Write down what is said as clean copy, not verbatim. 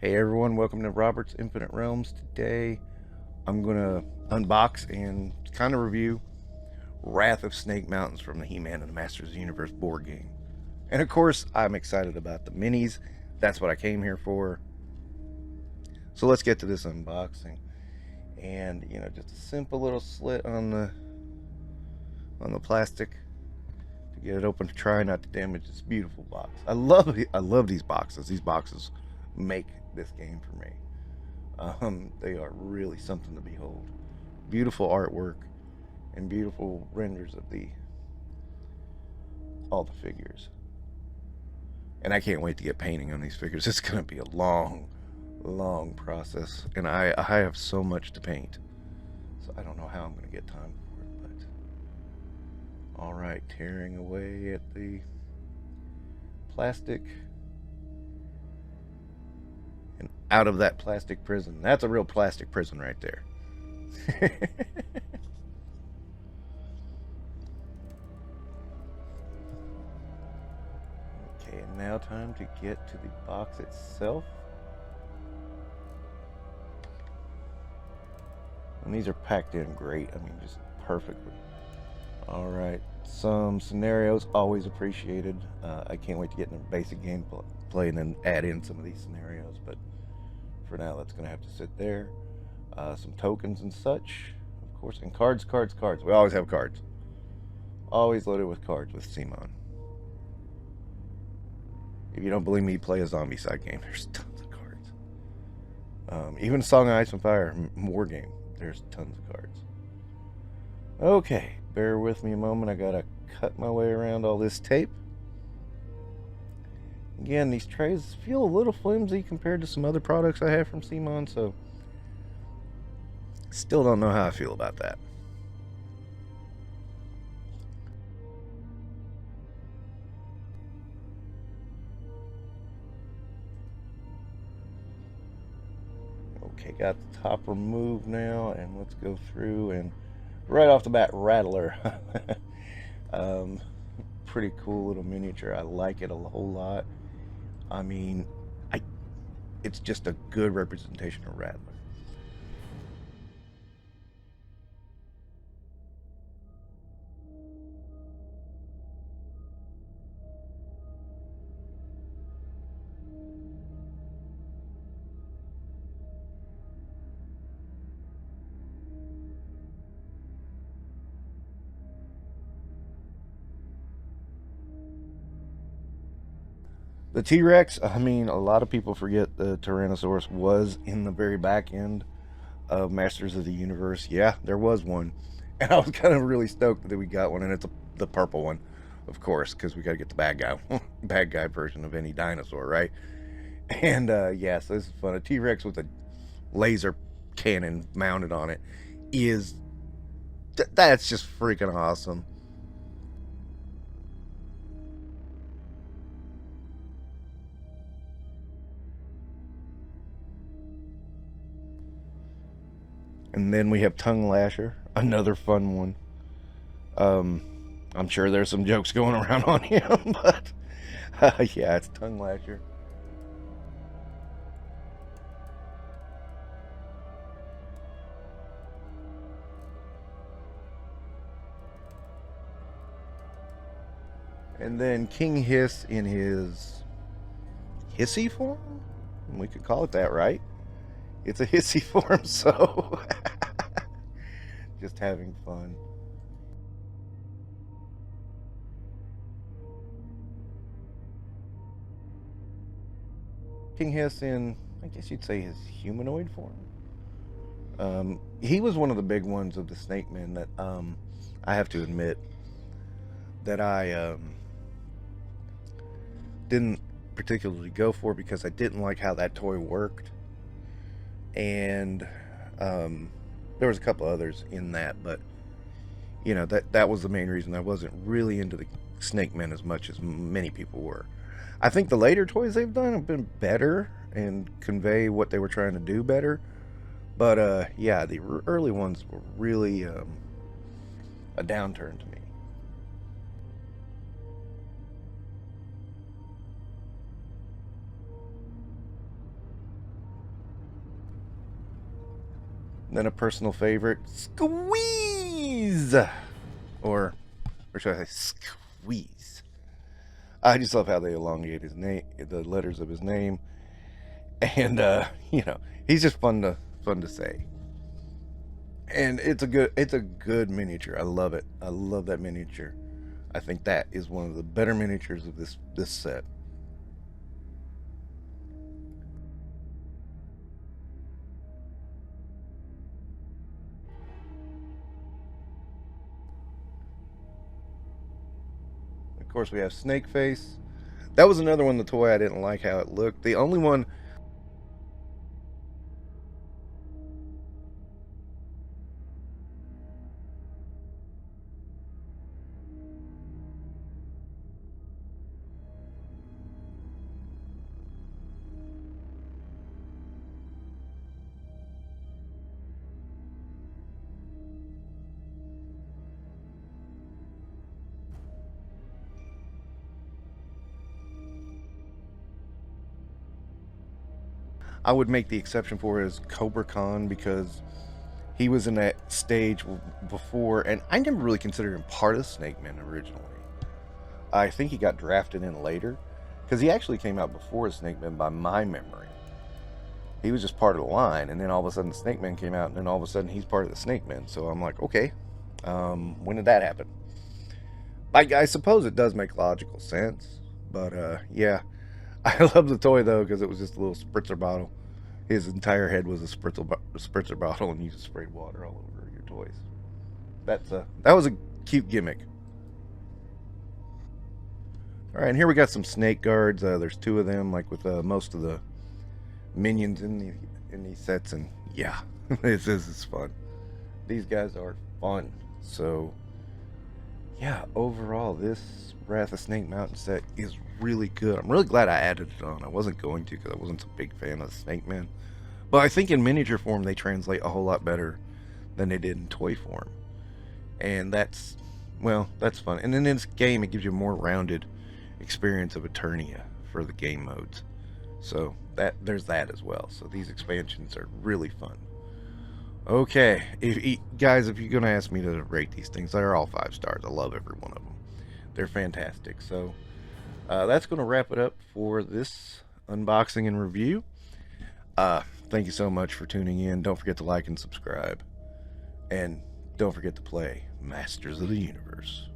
Hey everyone, welcome to Robert's Infinite Realms. Today I'm going to unbox and kind of review Wrath of Snake Mountains from the He-Man and the Masters of the Universe board game. And of course, I'm excited about the minis. That's what I came here for. So let's get to this unboxing. And, just a simple little slit on the plastic to get it open to try not to damage this beautiful box. I love these boxes. These boxes make this game for me. They are really something to behold. Beautiful artwork and beautiful renders of all the figures. And I can't wait to get painting on these figures. It's going to be a long process, and I have so much to paint. So I don't know how I'm going to get time for it, but all right, tearing away at the plastic. And out of that plastic prison. That's a real plastic prison right there. Okay, and now time to get to the box itself. And these are packed in great. I mean, just perfectly. All right, some scenarios, always appreciated. I can't wait to get into basic gameplay and then add in some of these scenarios, but for now that's gonna have to sit there. Some tokens and such, of course, and cards. We always have cards. Always loaded with cards with CMON. If you don't believe me, play a zombie side game. There's tons of cards. Even Song of Ice and Fire war game, there's tons of cards. Okay, bear with me a moment. I gotta cut my way around all this tape. Again, these trays feel a little flimsy compared to some other products I have from CMON, so still don't know how I feel about that. Okay, got the top removed now, and let's go through and right off the bat, Rattler. Pretty cool little miniature. I like it a whole lot. I mean, it's just a good representation of Rattler. The T-Rex, I mean, a lot of people forget the Tyrannosaurus was in the very back end of Masters of the Universe. Yeah, there was one. And I was kind of really stoked that we got one, and it's the purple one, of course, because we got to get the bad guy version of any dinosaur, right? And yeah, so this is fun. A T-Rex with a laser cannon mounted on it is that's just freaking awesome. And then we have Tongue Lasher, another fun one. Um, I'm sure there's some jokes going around on him, but yeah, it's Tongue Lasher. And then King Hiss in his hissy form? We could call it that, right? It's a hissy form, so just having fun. King Hiss in, I guess you'd say, his humanoid form. He was one of the big ones of the Snake Men that I have to admit that I didn't particularly go for because I didn't like how that toy worked. And there was a couple others in that, but that was the main reason I wasn't really into the Snake Men as much as many people were. I think the later toys they've done have been better and convey what they were trying to do better. But yeah, the early ones were really a downturn to me. Then a personal favorite, Squeeze, or should I say Squeeze? I just love how they elongate his name, the letters of his name, and he's just fun to say. And it's a good miniature. I love it. I love that miniature. I think that is one of the better miniatures of this set. Of course, we have Snake Face. That was another one, the toy I didn't like how it looked. The only one I would make the exception for is Cobra Khan, because he was in that stage before, and I never really considered him part of Snake Man originally. I think he got drafted in later, because he actually came out before Snake Man by my memory. He was just part of the line, and then all of a sudden Snake Man came out, and then all of a sudden he's part of the Snake Men. So I'm like, okay, when did that happen? I suppose it does make logical sense, but yeah. I love the toy though because it was just a little spritzer bottle. His entire head was a spritzer bottle, and you just sprayed water all over your toys. That was a cute gimmick. All right, and here we got some snake guards. There's two of them, like with most of the minions in these sets, and yeah, this is fun. These guys are fun. So yeah, overall, this Wrath of Snake Mountain set is really good. I'm really glad I added it on. I wasn't going to because I wasn't a big fan of Snake Man. But I think in miniature form, they translate a whole lot better than they did in toy form. And that's fun. And in this game, it gives you a more rounded experience of Eternia for the game modes. So there's that as well. So these expansions are really fun. Okay, guys, if you're going to ask me to rate these things, they're all 5 stars. I love every one of them. They're fantastic. So that's going to wrap it up for this unboxing and review. Thank you so much for tuning in. Don't forget to like and subscribe. And don't forget to play Masters of the Universe.